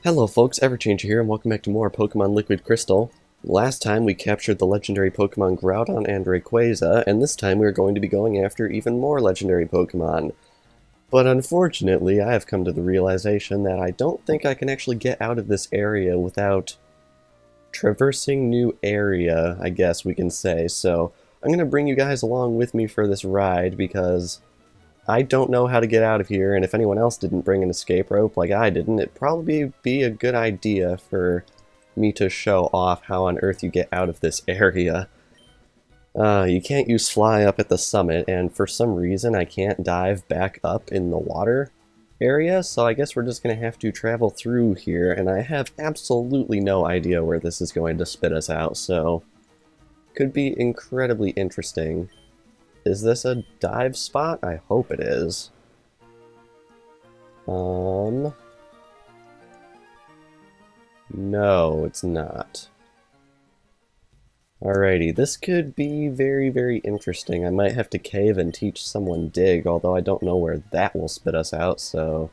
Hello folks, Everchanger here, and welcome back to more Pokemon Liquid Crystal. Last time we captured the legendary Pokemon Groudon and Rayquaza, and this time we are going to be going after even more legendary Pokemon. But unfortunately, I have come to the realization that I don't think I can actually get out of this area without traversing new area, I guess we can say. So I'm going to bring you guys along with me for this ride because I don't know how to get out of here, and if anyone else didn't bring an escape rope like I didn't, it'd probably be a good idea for me to show off how on earth you get out of this area. You can't use fly up at the summit, and for some reason I can't dive back up in the water area, so I guess we're just going to have to travel through here, and I have absolutely no idea where this is going to spit us out, so could be incredibly interesting. Is this a dive spot? I hope it is. No, it's not. Alrighty, this could be very, very interesting. I might have to cave and teach someone dig, although I don't know where that will spit us out, so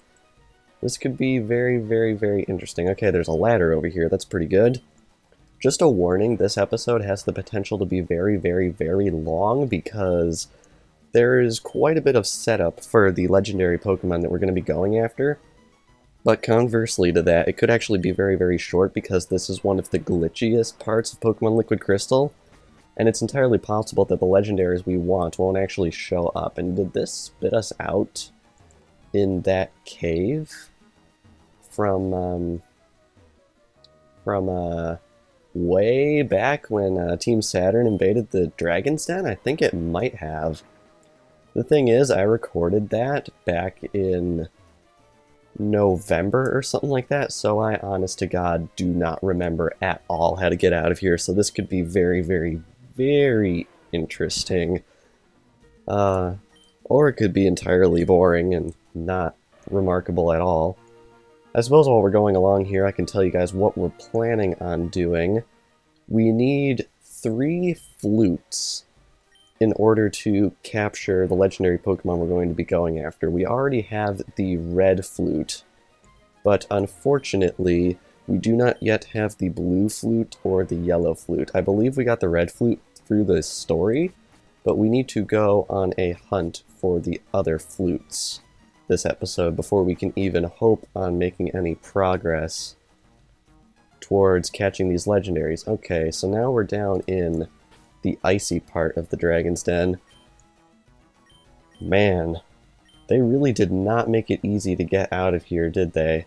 this could be very, very, very interesting. Okay, there's a ladder over here. That's pretty good. Just a warning, this episode has the potential to be very, very, very long because there is quite a bit of setup for the legendary Pokemon that we're going to be going after. But conversely to that, it could actually be very, very short because this is one of the glitchiest parts of Pokemon Liquid Crystal. And it's entirely possible that the legendaries we want won't actually show up. And did this spit us out in that cave? From way back when Team Saturn invaded the Dragon's Den? I think it might have. The thing is, I recorded that back in November or something like that, so I, honest to God, do not remember at all how to get out of here, so this could be very, very, very interesting. Or it could be entirely boring and not remarkable at all. I suppose while we're going along here, I can tell you guys what we're planning on doing. We need 3 flutes in order to capture the legendary Pokemon we're going to be going after. We already have the red flute, but unfortunately, we do not yet have the blue flute or the yellow flute. I believe we got the red flute through the story, but we need to go on a hunt for the other flutes this episode before we can even hope on making any progress towards catching these legendaries. Okay, so now we're down in the icy part of the Dragon's Den. Man, they really did not make it easy to get out of here, did they?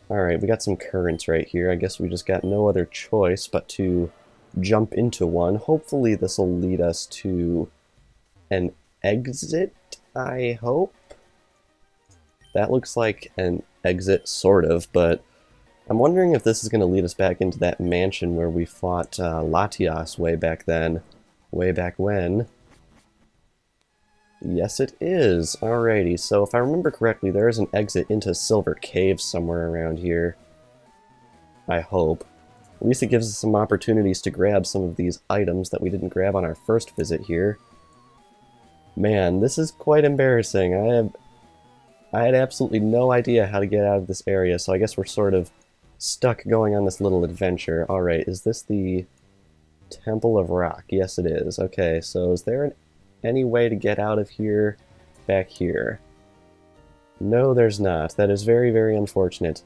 Alright, we got some currents right here. I guess we just got no other choice but to jump into one. Hopefully this will lead us to an exit, I hope. That looks like an exit, sort of, but I'm wondering if this is going to lead us back into that mansion where we fought Latias way back then. Way back when. Yes, it is. Alrighty, so if I remember correctly, there is an exit into Silver Cave somewhere around here. I hope. At least it gives us some opportunities to grab some of these items that we didn't grab on our first visit here. Man, this is quite embarrassing. I had absolutely no idea how to get out of this area, so I guess we're sort of stuck going on this little adventure. Alright, is this the Temple of Rock? Yes, it is. Okay, so is there any way to get out of here back here? No, there's not. That is very, very unfortunate.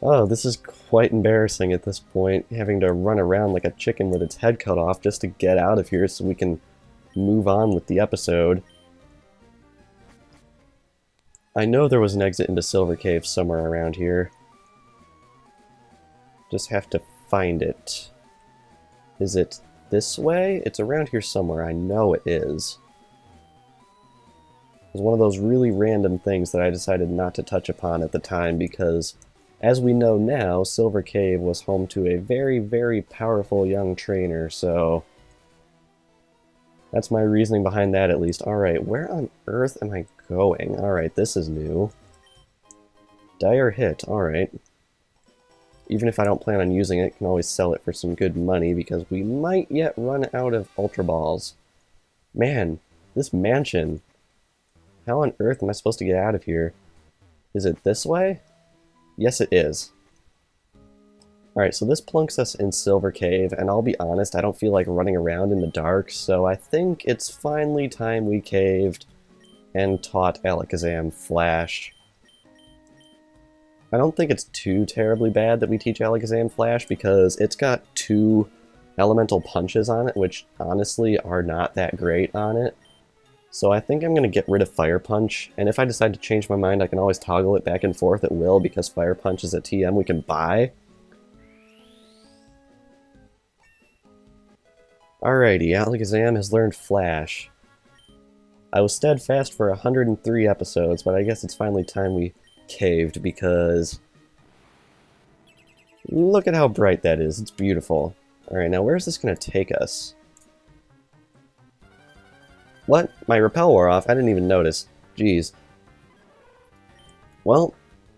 Oh, this is quite embarrassing at this point, having to run around like a chicken with its head cut off just to get out of here so we can move on with the episode. I know there was an exit into Silver Cave somewhere around here. Just have to find it. Is it this way? It's around here somewhere. I know it is. It was one of those really random things that I decided not to touch upon at the time because, as we know now, Silver Cave was home to a very, very powerful young trainer, so that's my reasoning behind that, at least. Alright, where on earth am I going? Alright, this is new. Dire Hit, alright. Even if I don't plan on using it, can always sell it for some good money, because we might yet run out of Ultra Balls. Man, this mansion. How on earth am I supposed to get out of here? Is it this way? Yes, it is. Alright, so this plunks us in Silver Cave, and I'll be honest, I don't feel like running around in the dark, so I think it's finally time we caved and taught Alakazam Flash. I don't think it's too terribly bad that we teach Alakazam Flash, because it's got 2 elemental punches on it, which honestly are not that great on it. So I think I'm going to get rid of Fire Punch, and if I decide to change my mind, I can always toggle it back and forth at will, because Fire Punch is a TM we can buy. Alrighty, Alakazam has learned Flash. I was steadfast for 103 episodes, but I guess it's finally time we caved, because look at how bright that is. It's beautiful. Alright, now where's this going to take us? What? My repel wore off? I didn't even notice. Jeez. Well,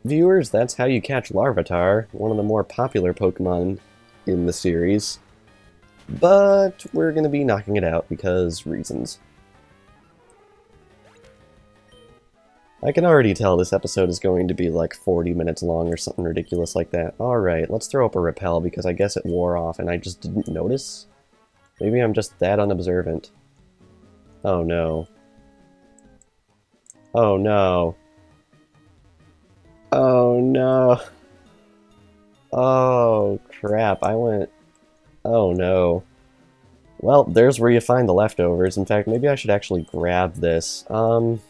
viewers, that's how you catch Larvitar, one of the more popular Pokemon in the series. But we're going to be knocking it out because reasons. I can already tell this episode is going to be like 40 minutes long or something ridiculous like that. Alright, let's throw up a repel because I guess it wore off and I just didn't notice. Maybe I'm just that unobservant. Oh no. Oh no. Oh no. Oh crap, I went... Oh no. Well, there's where you find the leftovers. In fact, maybe I should actually grab this. Oh,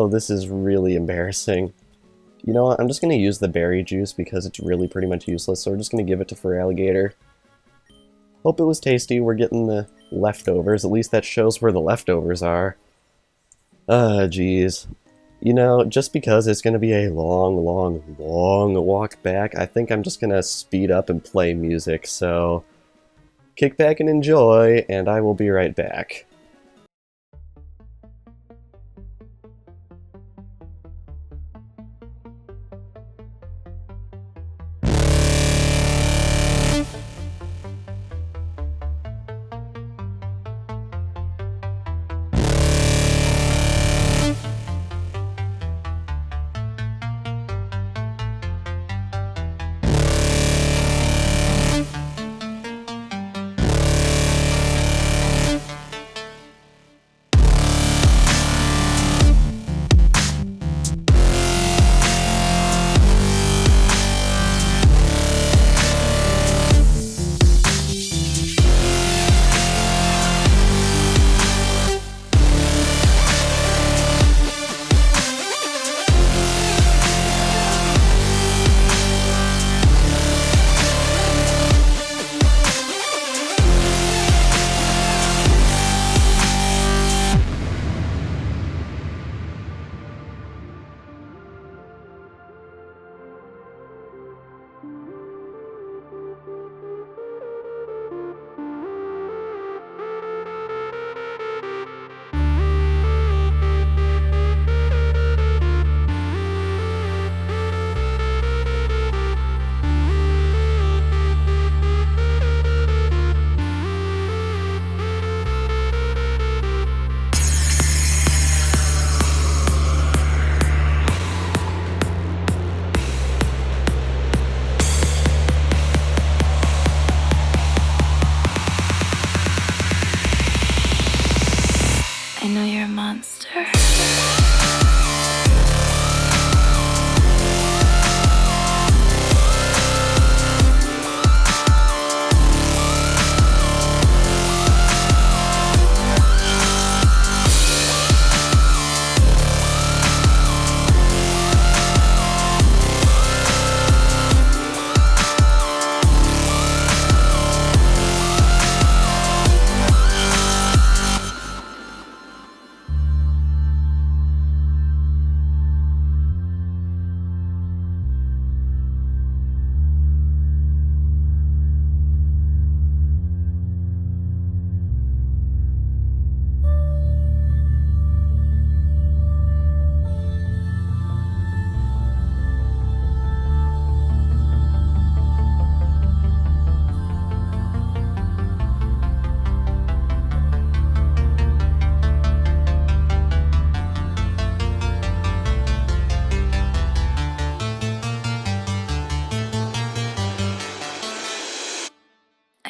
this is really embarrassing. You know what, I'm just going to use the berry juice because it's really pretty much useless, so we're just going to give it to Feraligatr. Hope it was tasty. We're getting the leftovers. At least that shows where the leftovers are. Jeez. You know, just because it's going to be a long walk back, I think I'm just going to speed up and play music, so kick back and enjoy, and I will be right back.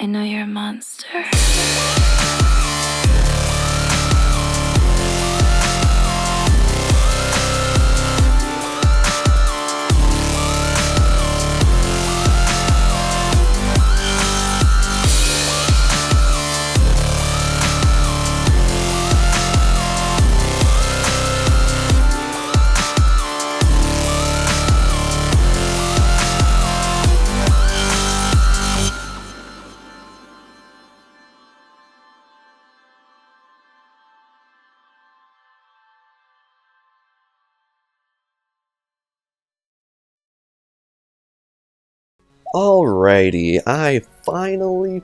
I know you're a monster. Alrighty, I finally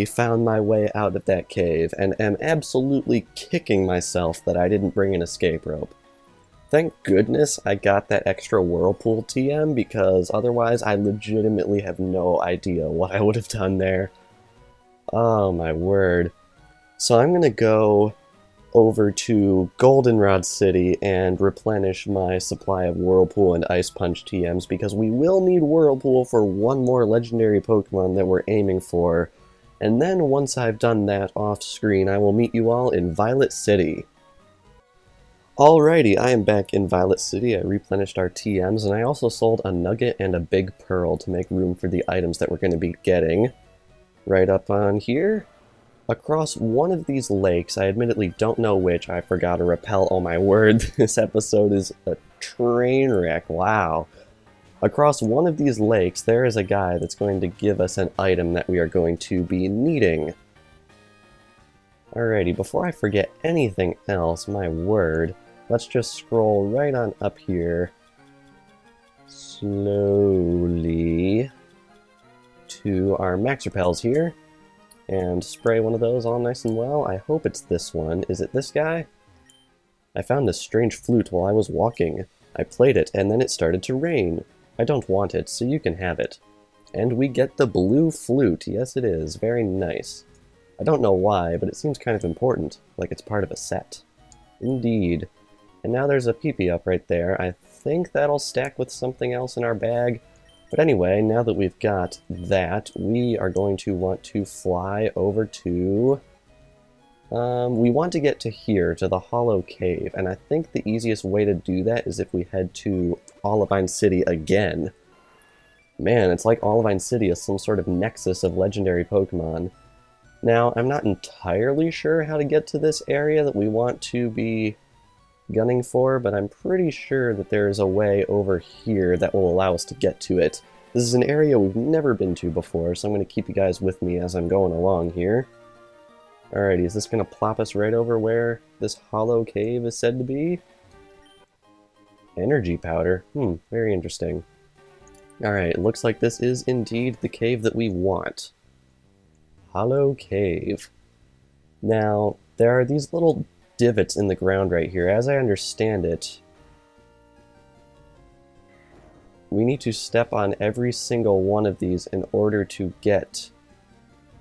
found my way out of that cave and am absolutely kicking myself that I didn't bring an escape rope. Thank goodness I got that extra whirlpool TM, because otherwise I legitimately have no idea what I would have done there. Oh my word. So I'm gonna go over to Goldenrod City and replenish my supply of Whirlpool and Ice Punch TMs, because we will need Whirlpool for one more legendary Pokemon that we're aiming for. And then once I've done that off screen, I will meet you all in Violet City. Alrighty, I am back in Violet City. I replenished our TMs, and I also sold a Nugget and a Big Pearl to make room for the items that we're going to be getting. Right up on here. Across one of these lakes, I admittedly don't know which, I forgot to repel, oh my word, this episode is a train wreck, wow. Across one of these lakes, there is a guy that's going to give us an item that we are going to be needing. Alrighty, before I forget anything else, my word, let's just scroll right on up here, slowly, to our Max Repels here. And spray one of those all nice and well. I hope it's this one. Is it this guy? I found this strange flute while I was walking. I played it, and then it started to rain. I don't want it, so you can have it. And we get the blue flute. Yes, it is. Very nice. I don't know why, but it seems kind of important, like it's part of a set. Indeed. And now there's a PP up right there. I think that'll stack with something else in our bag. But anyway, now that we've got that, we are going to want to fly over to... we want to get to here, to the Hollow Cave, and I think the easiest way to do that is if we head to Olivine City again. Man, it's like Olivine City is some sort of nexus of legendary Pokemon. Now, I'm not entirely sure how to get to this area that we want to be gunning for, but I'm pretty sure that there is a way over here that will allow us to get to it. This is an area we've never been to before, so I'm going to keep you guys with me as I'm going along here. Alrighty, is this going to plop us right over where this hollow cave is said to be? Energy powder. Very interesting. Alright, it looks like this is indeed the cave that we want. Hollow Cave. Now, there are these little divots in the ground right here. As I understand it, we need to step on every single one of these in order to get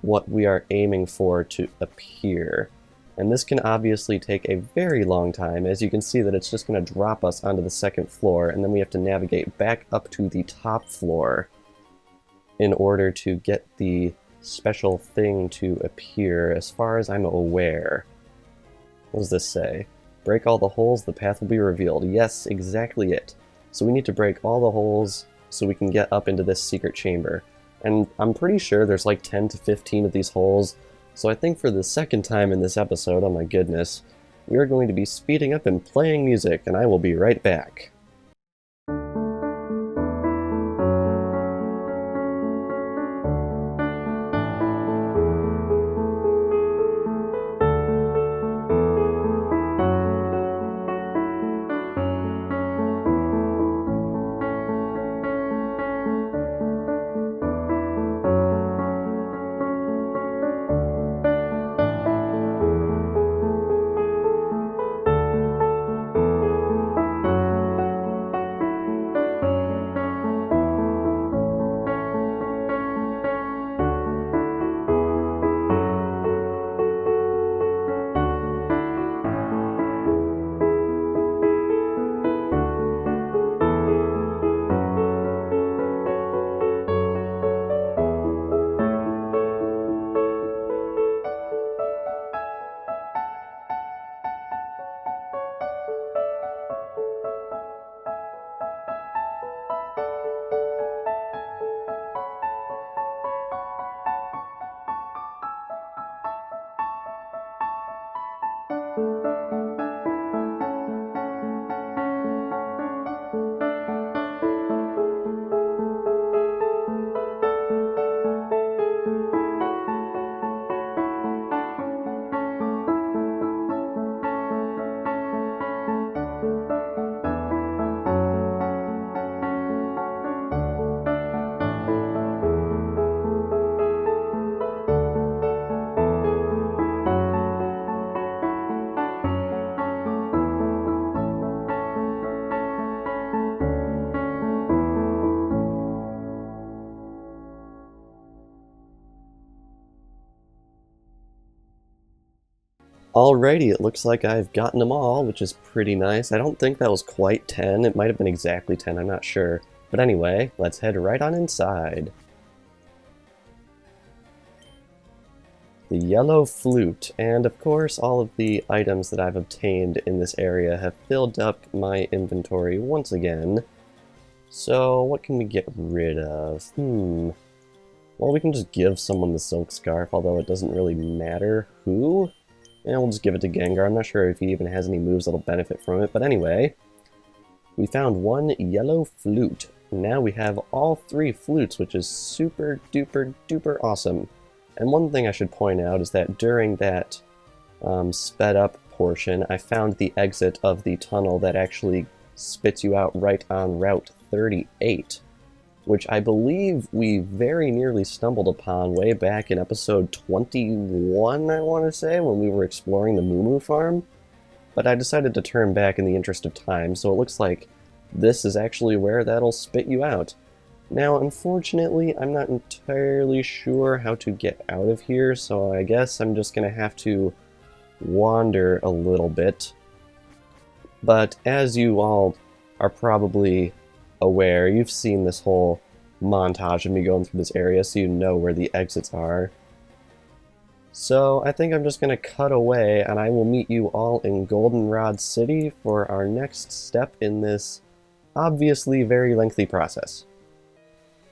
what we are aiming for to appear. And this can obviously take a very long time, as you can see that it's just going to drop us onto the second floor, and then we have to navigate back up to the top floor in order to get the special thing to appear, as far as I'm aware. What does this say? Break all the holes, the path will be revealed. Yes, exactly it. So we need to break all the holes so we can get up into this secret chamber. And I'm pretty sure there's like 10 to 15 of these holes, so I think for the second time in this episode, oh my goodness, we are going to be speeding up and playing music, and I will be right back. Alrighty, it looks like I've gotten them all, which is pretty nice. I don't think that was quite 10. It might have been exactly 10, I'm not sure. But anyway, let's head right on inside. The yellow flute, and of course all of the items that I've obtained in this area have filled up my inventory once again. So what can we get rid of? Well, we can just give someone the silk scarf, although it doesn't really matter who. And we'll just give it to Gengar. I'm not sure if he even has any moves that'll benefit from it, but anyway. We found one yellow flute. Now we have all 3 flutes, which is super duper duper awesome. And one thing I should point out is that during that sped up portion, I found the exit of the tunnel that actually spits you out right on Route 38. Which I believe we very nearly stumbled upon way back in episode 21, I want to say, when we were exploring the Moo Moo farm. But I decided to turn back in the interest of time, so it looks like this is actually where that'll spit you out. Now, unfortunately, I'm not entirely sure how to get out of here, so I guess I'm just going to have to wander a little bit. But as you all are probably aware, you've seen this whole montage of me going through this area, so you know where the exits are. So I think I'm just going to cut away, and I will meet you all in Goldenrod City for our next step in this obviously very lengthy process.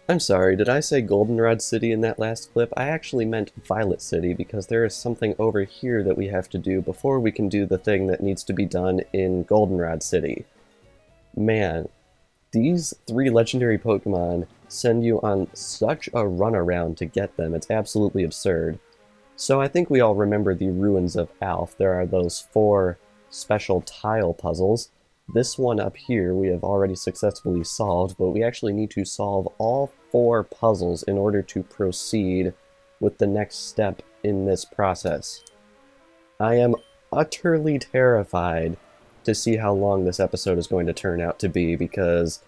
I'm sorry, did I say Goldenrod City in that last clip? I actually meant Violet City, because there is something over here that we have to do before we can do the thing that needs to be done in Goldenrod City. Man, these 3 legendary Pokemon send you on such a runaround to get them, it's absolutely absurd. So I think we all remember the Ruins of Alph. There are those 4 special tile puzzles. This one up here we have already successfully solved, but we actually need to solve all 4 puzzles in order to proceed with the next step in this process. I am utterly terrified to see how long this episode is going to turn out to be, because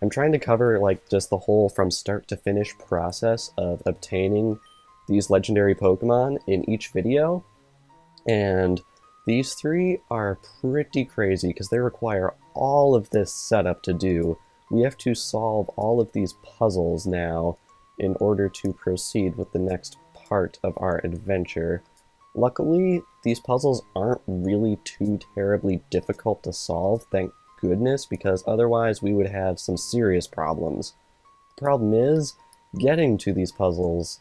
I'm trying to cover like just the whole from start to finish process of obtaining these legendary Pokemon in each video, and these 3 are pretty crazy because they require all of this setup to do. We have to solve all of these puzzles now in order to proceed with the next part of our adventure. Luckily, these puzzles aren't really too terribly difficult to solve, thank goodness, because otherwise we would have some serious problems. The problem is, getting to these puzzles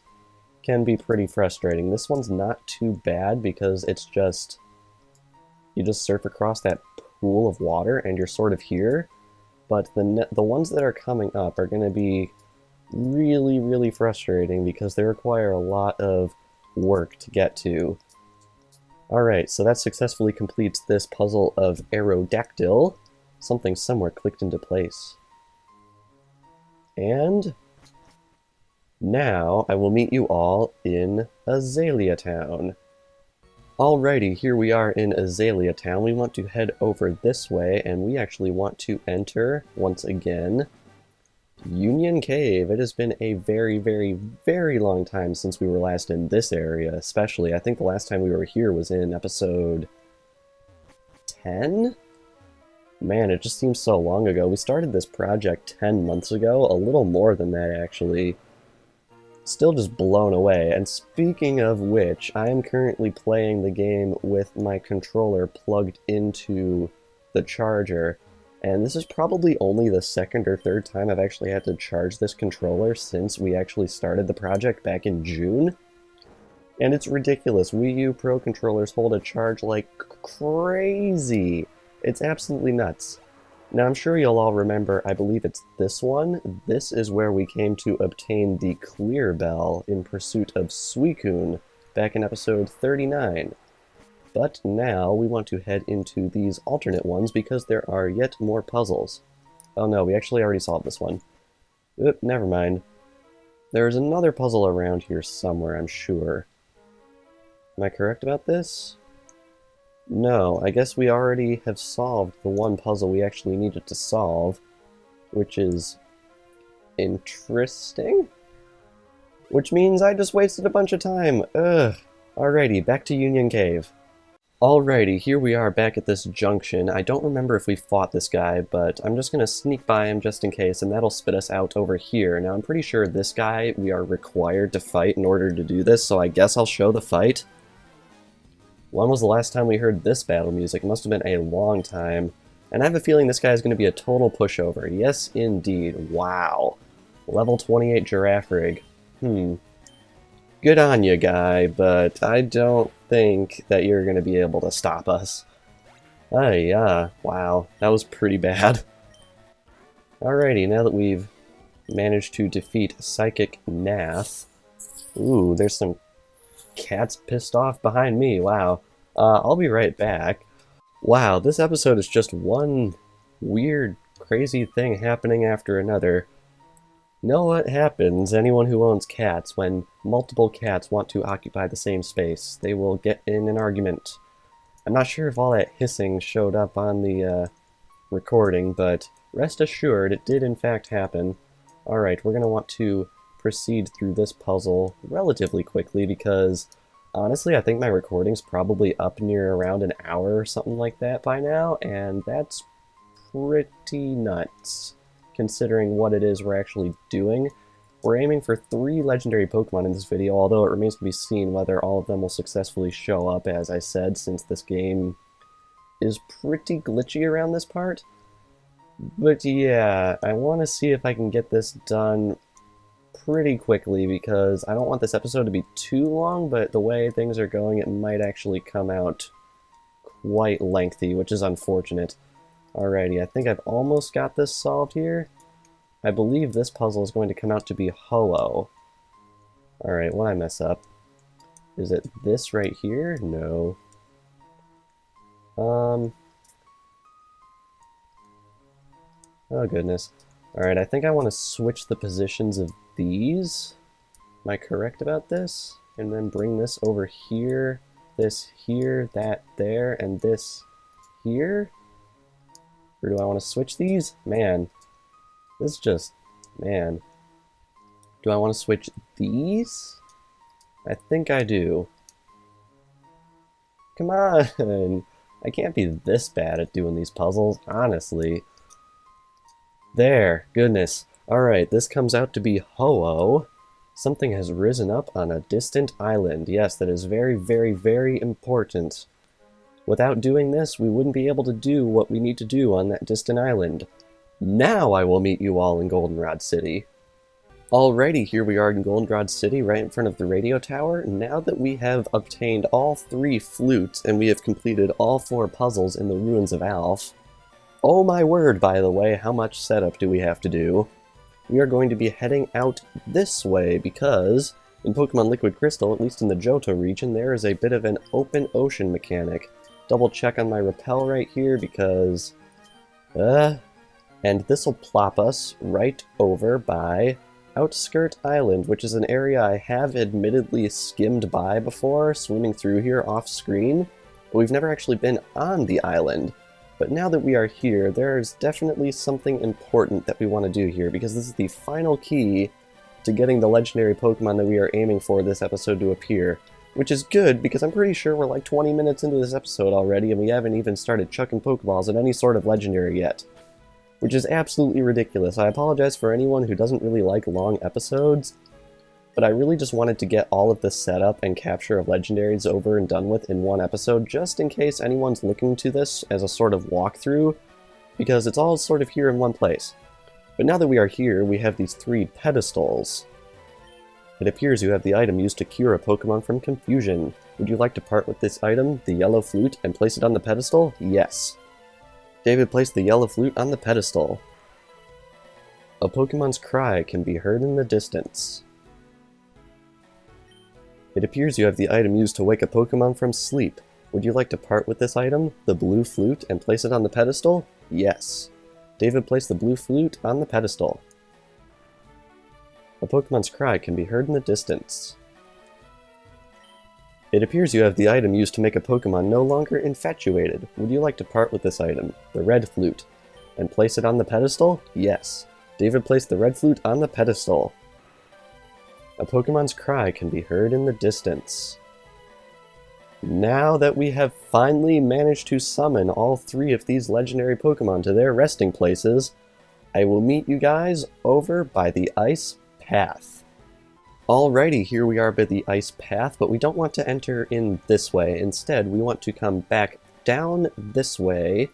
can be pretty frustrating. This one's not too bad because it's just, you just surf across that pool of water and you're sort of here, but the ones that are coming up are going to be really, really frustrating because they require a lot of work to get to. Alright, so that successfully completes this puzzle of Aerodactyl. Something somewhere clicked into place. And now I will meet you all in Azalea Town. Alrighty, here we are in Azalea Town. We want to head over this way, and we actually want to enter, once again, Union Cave. It has been a very, very, very long time since we were last in this area, especially. I think the last time we were here was in episode 10? Man, it just seems so long ago. We started this project 10 months ago, a little more than that actually. Still just blown away. And speaking of which, I am currently playing the game with my controller plugged into the charger. And this is probably only the 2nd or 3rd time I've actually had to charge this controller since we actually started the project back in June. And it's ridiculous. Wii U Pro controllers hold a charge like crazy. It's absolutely nuts. Now I'm sure you'll all remember, I believe it's this one. This is where we came to obtain the Clear Bell in pursuit of Suicune back in episode 39. But now we want to head into these alternate ones because there are yet more puzzles. Oh no, we actually already solved this one. Oop, never mind. There's another puzzle around here somewhere, I'm sure. Am I correct about this? No, I guess we already have solved the one puzzle we actually needed to solve, which is interesting? Which means I just wasted a bunch of time. Ugh. Alrighty, back to Union Cave. Alrighty, here we are back at this junction. I don't remember if we fought this guy, but I'm just gonna sneak by him just in case, and that'll spit us out over here. Now, I'm pretty sure this guy we are required to fight in order to do this, so I guess I'll show the fight. When was the last time we heard this battle music? It must have been a long time. And I have a feeling this guy is going to be a total pushover. Yes, indeed. Wow. Level 28 Giraffe Rig. Good on you, guy, but I don't think that you're going to be able to stop us. Wow, that was pretty bad. Alrighty, now that we've managed to defeat Psychic Nath. Ooh, there's some cats pissed off behind me, wow. I'll be right back. Wow, this episode is just one weird, crazy thing happening after another. You know what happens, anyone who owns cats, when multiple cats want to occupy the same space? They will get in an argument. I'm not sure if all that hissing showed up on the recording, but rest assured it did in fact happen. Alright, we're going to want to proceed through this puzzle relatively quickly because, honestly, I think my recording's probably up near around an hour or something like that by now, and that's pretty nuts, considering what it is we're actually doing. We're aiming for 3 legendary Pokemon in this video, although it remains to be seen whether all of them will successfully show up, as I said, since this game is pretty glitchy around this part. But yeah, I want to see if I can get this done pretty quickly, because I don't want this episode to be too long, but the way things are going, it might actually come out quite lengthy, which is unfortunate. Alrighty, I think I've almost got this solved here. I believe this puzzle is going to come out to be Ho-Oh. Alright, what I mess up? Is it this right here? No. Oh goodness. Alright, I think I want to switch the positions of these. Am I correct about this? And then bring this over here, this here, that there, and this here? Or do I want to switch these? Man, this is just, man. Do I want to switch these? I think I do. Come on! I can't be this bad at doing these puzzles, honestly. There, goodness. Alright, this comes out to be Ho-Oh. Something has risen up on a distant island. Yes, that is very, very, very important. Without doing this, we wouldn't be able to do what we need to do on that distant island. Now I will meet you all in Goldenrod City. Alrighty, here we are in Goldenrod City, right in front of the radio tower. Now that we have obtained all 3 flutes, and we have completed all 4 puzzles in the Ruins of Alph. Oh my word, by the way, how much setup do we have to do? We are going to be heading out this way, because in Pokemon Liquid Crystal, at least in the Johto region, there is a bit of an open ocean mechanic. Double check on my repel right here because, and this will plop us right over by Outskirt Island, which is an area I have admittedly skimmed by before, swimming through here off screen, but we've never actually been on the island. But now that we are here, there's definitely something important that we want to do here, because this is the final key to getting the legendary Pokemon that we are aiming for this episode to appear. Which is good, because I'm pretty sure we're like 20 minutes into this episode already, and we haven't even started chucking Pokeballs at any sort of legendary yet. Which is absolutely ridiculous. I apologize for anyone who doesn't really like long episodes, but I really just wanted to get all of the setup and capture of legendaries over and done with in one episode, just in case anyone's looking to this as a sort of walkthrough, because it's all sort of here in one place. But now that we are here, we have these 3 pedestals. It appears you have the item used to cure a Pokemon from confusion. Would you like to part with this item, the yellow flute, and place it on the pedestal? Yes. David placed the yellow flute on the pedestal. A Pokemon's cry can be heard in the distance. It appears you have the item used to wake a Pokemon from sleep. Would you like to part with this item, the blue flute, and place it on the pedestal? Yes. David placed the blue flute on the pedestal. A Pokemon's cry can be heard in the distance. It appears you have the item used to make a Pokemon no longer infatuated. Would you like to part with this item, the red flute, and place it on the pedestal? Yes. David placed the red flute on the pedestal. A Pokemon's cry can be heard in the distance. Now that we have finally managed to summon all 3 of these legendary Pokemon to their resting places, I will meet you guys over by the ice path. Alrighty, here we are by the ice path, but we don't want to enter in this way. Instead, we want to come back down this way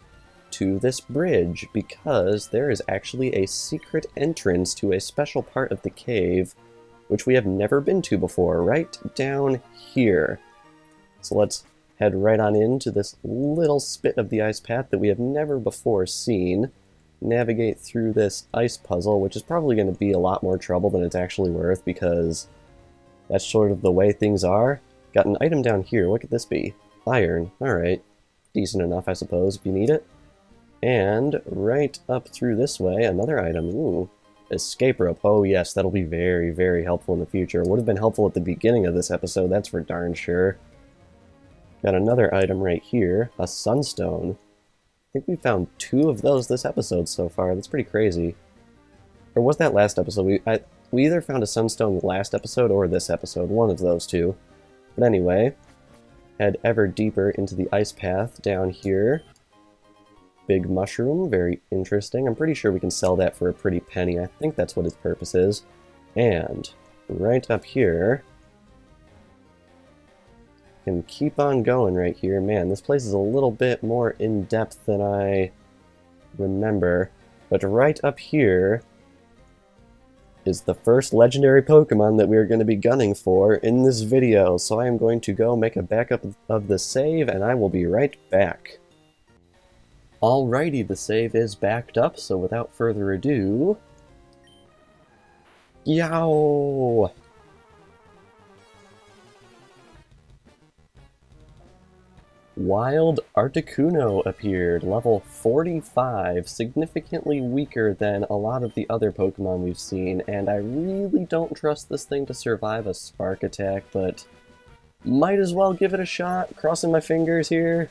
to this bridge, because there is actually a secret entrance to a special part of the cave, which we have never been to before, right down here. So let's head right on into this little spit of the ice path that we have never before seen. Navigate through this ice puzzle, which is probably going to be a lot more trouble than it's actually worth, because that's sort of the way things are. Got an item down here. What could this be? Iron. Alright. Decent enough, I suppose, if you need it. And right up through this way, another item. Ooh. Escape rope. Oh yes, that'll be very, very helpful in the future. Would have been helpful at the beginning of this episode, that's for darn sure. Got another item right here. A sunstone. I think we found 2 of those this episode so far. That's pretty crazy. Or was that last episode? We either found a sunstone last episode or this episode. One of those 2. But anyway, head ever deeper into the ice path down here. Big mushroom, very interesting. I'm pretty sure we can sell that for a pretty penny. I think that's what its purpose is. And right up here, can keep on going right here. Man, this place is a little bit more in-depth than I remember. But right up here is the first legendary Pokemon that we're going to be gunning for in this video. So I am going to go make a backup of the save, and I will be right back. Alrighty, the save is backed up, so without further ado... Yow! Wild Articuno appeared, level 45, significantly weaker than a lot of the other Pokemon we've seen, and I really don't trust this thing to survive a spark attack, but might as well give it a shot, crossing my fingers here.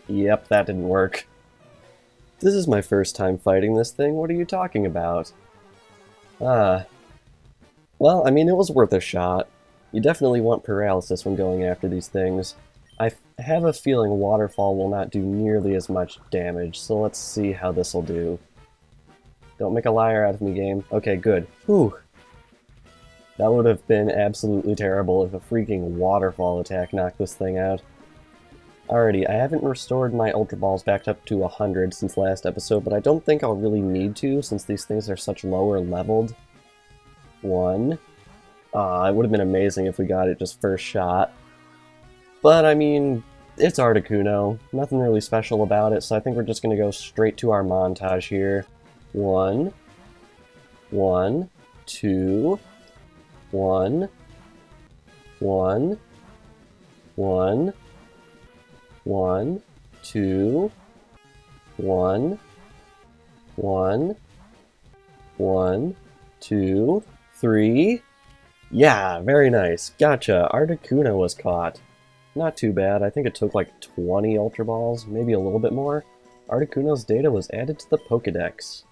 Yep, that didn't work. This is my first time fighting this thing, what are you talking about? Well, I mean, it was worth a shot. You definitely want paralysis when going after these things. I have a feeling Waterfall will not do nearly as much damage, so let's see how this'll do. Don't make a liar out of me, game. Okay, good. Whew. That would have been absolutely terrible if a freaking Waterfall attack knocked this thing out. Alrighty, I haven't restored my Ultra Balls back up to 100 since last episode, but I don't think I'll really need to since these things are such lower leveled. 1. It would have been amazing if we got it just first shot. But, I mean, it's Articuno. Nothing really special about it, so I think we're just going to go straight to our montage here. 1, 1, 2, 1, 1, 1, 1, 2, 1, 1, 1, 2, 3... Yeah, very nice. Gotcha. Articuno was caught. Not too bad. I think it took like 20 Ultra Balls, maybe a little bit more. Articuno's data was added to the Pokédex.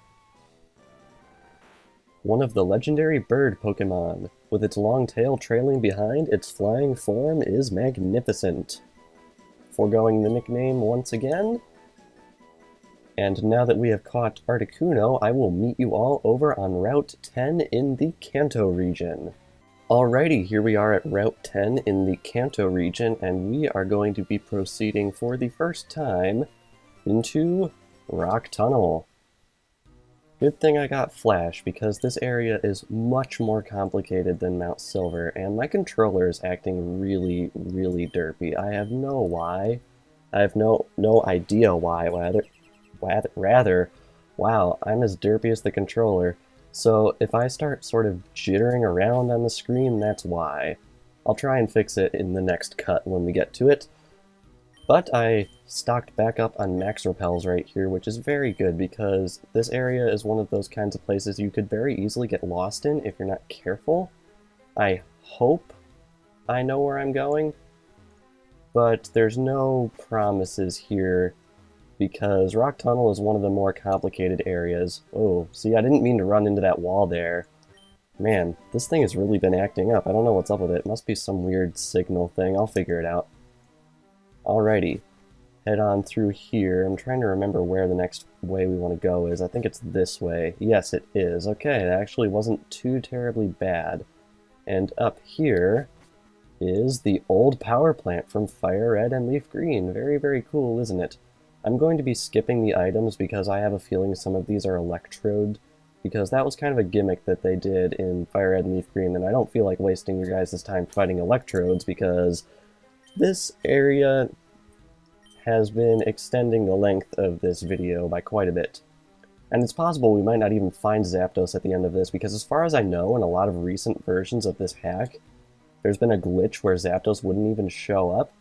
One of the legendary bird Pokemon. With its long tail trailing behind, its flying form is magnificent. Foregoing the nickname once again. And now that we have caught Articuno, I will meet you all over on Route 10 in the Kanto region. Alrighty, here we are at Route 10 in the Kanto region, and we are going to be proceeding for the first time into Rock Tunnel. Good thing I got Flash, because this area is much more complicated than Mount Silver, and my controller is acting really, really derpy. I have no why. I have no idea why, rather, wow, I'm as derpy as the controller. So if I start sort of jittering around on the screen, that's why. I'll try and fix it in the next cut when we get to it. But I stocked back up on max repels right here, which is very good because this area is one of those kinds of places you could very easily get lost in if you're not careful. I hope I know where I'm going, but there's no promises here because Rock Tunnel is one of the more complicated areas. Oh, see, I didn't mean to run into that wall there. Man, this thing has really been acting up. I don't know what's up with it. It must be some weird signal thing. I'll figure it out. Alrighty. Head on through here. I'm trying to remember where the next way we want to go is. I think it's this way. Yes, it is. Okay, that actually wasn't too terribly bad. And up here is the old power plant from FireRed and Leaf Green. Very, very cool, isn't it? I'm going to be skipping the items because I have a feeling some of these are electrode, because that was kind of a gimmick that they did in FireRed and Leaf Green, and I don't feel like wasting your guys' time fighting electrodes because this area has been extending the length of this video by quite a bit. And it's possible we might not even find Zapdos at the end of this, because as far as I know, in a lot of recent versions of this hack, there's been a glitch where Zapdos wouldn't even show up.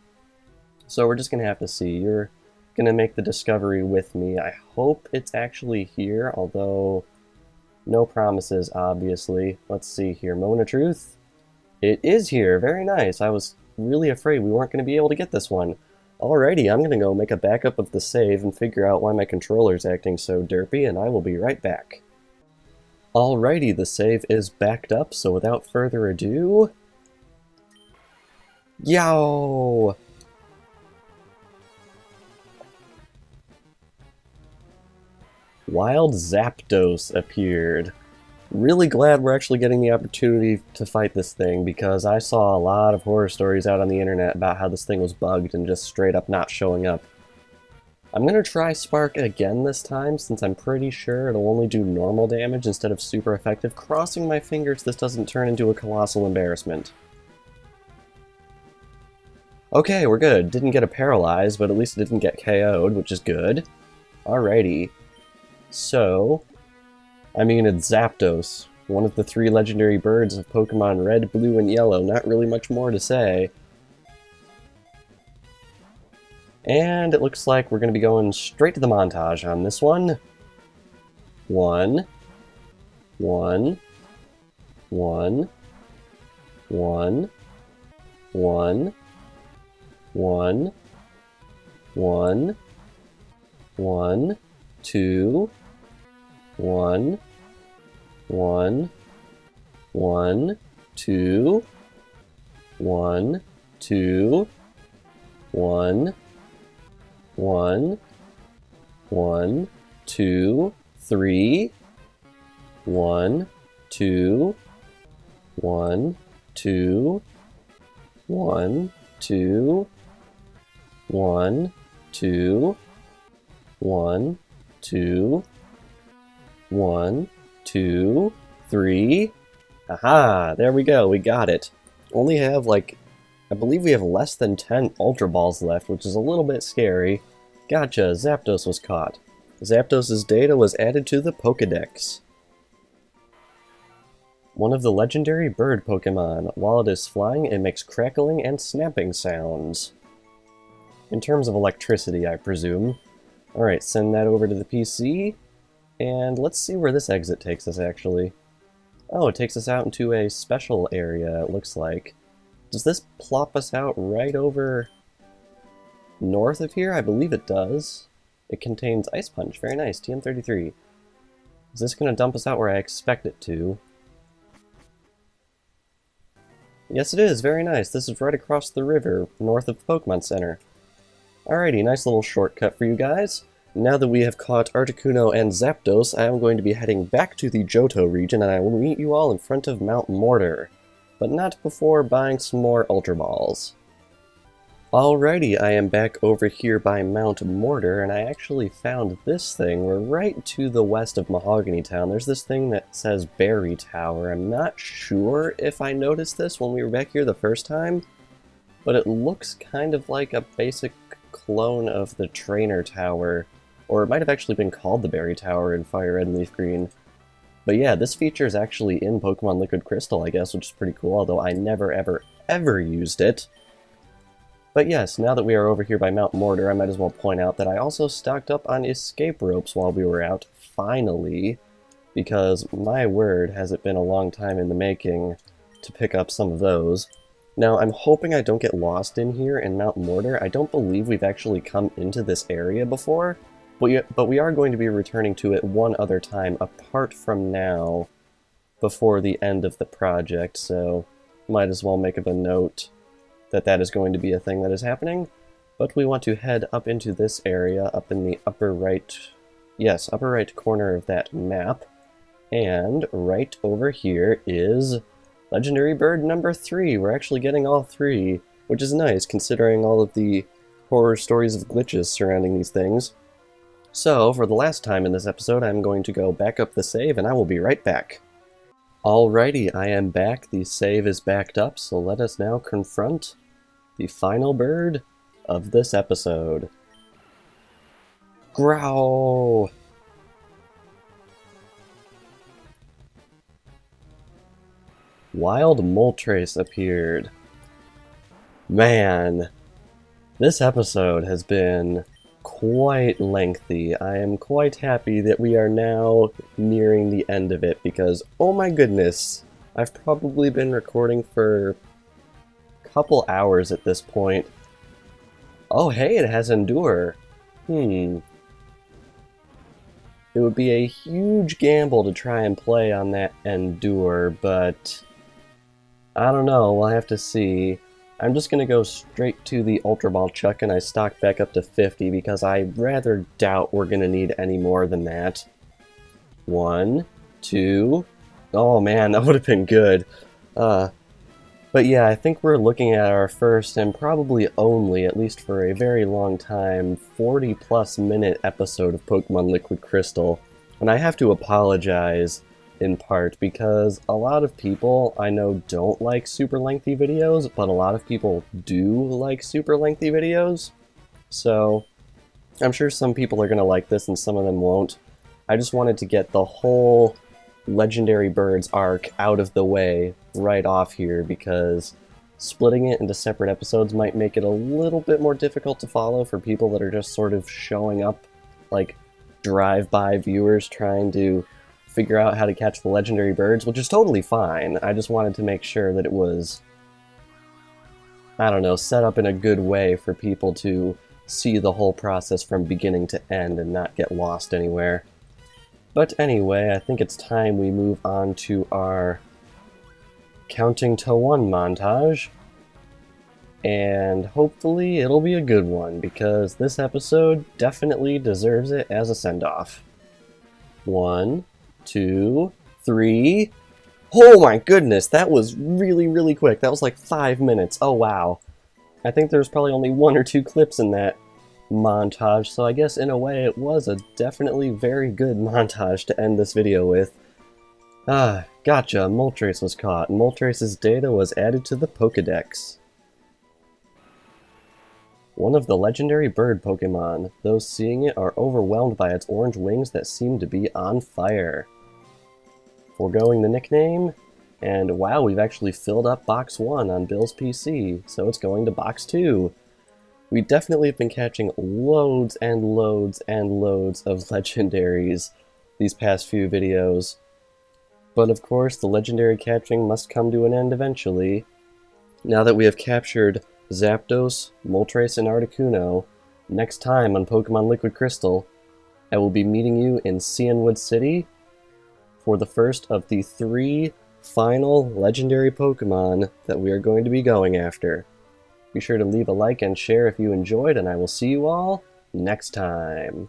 So we're just going to have to see. You're going to make the discovery with me. I hope it's actually here, although no promises, obviously. Let's see here. Moment of truth. It is here. Very nice. I was really afraid we weren't going to be able to get this one. Alrighty, I'm going to go make a backup of the save and figure out why my controller's acting so derpy, and I will be right back. Alrighty, the save is backed up, so without further ado... Yo! Wild Zapdos appeared. Really glad we're actually getting the opportunity to fight this thing, because I saw a lot of horror stories out on the internet about how this thing was bugged and just straight up not showing up. I'm gonna try Spark again this time, since I'm pretty sure it'll only do normal damage instead of super effective, crossing my fingers this doesn't turn into a colossal embarrassment. Okay, we're good. Didn't get a paralyze, but at least it didn't get KO'd, which is good. Alrighty. So, I mean, it's Zapdos, one of the 3 legendary birds of Pokemon Red, Blue, and Yellow. Not really much more to say. And it looks like we're going to be going straight to the montage on this one. 1, 1, 1, 1, 1, 1, 1, 1, 2, 1, 1, 1, 2, 1, 2, 1, 1, 1, 2, 3, 1, 2, 1, 2, 1, 2, 1, 2, 1, 2, 1, 2, 3. Aha! There we go, we got it. Only have, like, I believe we have less than 10 Ultra Balls left, which is a little bit scary. Gotcha, Zapdos was caught. Zapdos' data was added to the Pokédex. One of the legendary bird Pokemon. While it is flying, it makes crackling and snapping sounds. In terms of electricity, I presume. Alright, send that over to the PC. And let's see where this exit takes us, actually. Oh, it takes us out into a special area, it looks like. Does this plop us out right over north of here? I believe it does. It contains Ice Punch. Very nice. TM33. Is this going to dump us out where I expect it to? Yes, it is. Very nice. This is right across the river, north of the Pokemon Center. Alrighty, nice little shortcut for you guys. Now that we have caught Articuno and Zapdos, I am going to be heading back to the Johto region, and I will meet you all in front of Mount Mortar. But not before buying some more Ultra Balls. Alrighty, I am back over here by Mount Mortar, and I actually found this thing. We're right to the west of Mahogany Town. There's this thing that says Berry Tower. I'm not sure if I noticed this when we were back here the first time, but it looks kind of like a basic clone of the Trainer Tower, or it might have actually been called the Berry Tower in FireRed and Leaf Green. But yeah, this feature is actually in Pokemon Liquid Crystal, I guess, which is pretty cool, although I never, ever used it. But yes, now that we are over here by Mount Mortar, I might as well point out that I also stocked up on escape ropes while we were out, finally, because, my word, has it been a long time in the making to pick up some of those. Now, I'm hoping I don't get lost in here in Mount Mortar. I don't believe we've actually come into this area before, but we are going to be returning to it one other time apart from now. before the end of the project, so might as well make of a note that that is going to be a thing that is happening. But we want to head up into this area, up in the upper right corner of that map. And right over here is Legendary Bird number 3. We're actually getting all 3, which is nice considering all of the horror stories of glitches surrounding these things. So, for the last time in this episode, I'm going to go back up the save, and I will be right back. Alrighty, I am back. The save is backed up, so let us now confront the final bird of this episode. Growl! Wild Moltres appeared. Man, this episode has been quite lengthy. I am quite happy that we are now nearing the end of it because, oh my goodness, I've probably been recording for a couple hours at this point. Oh hey, it has Endure. It would be a huge gamble to try and play on that Endure, but I don't know, we'll have to see. I'm just gonna go straight to the Ultra Ball Chuck and I stock back up to 50 because I rather doubt we're gonna need any more than that. 1, 2, oh man, that would have been good. But yeah, I think we're looking at our first and probably only, at least for a very long time, 40+ minute episode of Pokemon Liquid Crystal. And I have to apologize in part because a lot of people I know don't like super lengthy videos, but a lot of people do like super lengthy videos. So I'm sure some people are going to like this and some of them won't. I just wanted to get the whole Legendary Birds arc out of the way right off here because splitting it into separate episodes might make it a little bit more difficult to follow for people that are just sort of showing up like drive-by viewers trying to figure out how to catch the Legendary Birds, which is totally fine. I just wanted to make sure that it was, I don't know, set up in a good way for people to see the whole process from beginning to end and not get lost anywhere. But anyway, I think it's time we move on to our Counting to 1 montage. And hopefully it'll be a good one, because this episode definitely deserves it as a send-off. 1, 2, 3... Oh my goodness, that was really, really quick. That was like 5 minutes. Oh wow. I think there's probably only 1 or 2 clips in that montage, so I guess in a way it was a definitely very good montage to end this video with. Gotcha, Moltres was caught. Moltres' data was added to the Pokédex. One of the legendary bird Pokemon. Those seeing it are overwhelmed by its orange wings that seem to be on fire. Foregoing the nickname, and wow, we've actually filled up Box 1 on Bill's PC, so it's going to Box 2. We definitely have been catching loads and loads and loads of legendaries these past few videos. But of course, the legendary catching must come to an end eventually. Now that we have captured Zapdos, Moltres, and Articuno, next time on Pokemon Liquid Crystal, I will be meeting you in Cianwood City for the first of the 3 final legendary Pokemon that we are going to be going after. Be sure to leave a like and share if you enjoyed, and I will see you all next time.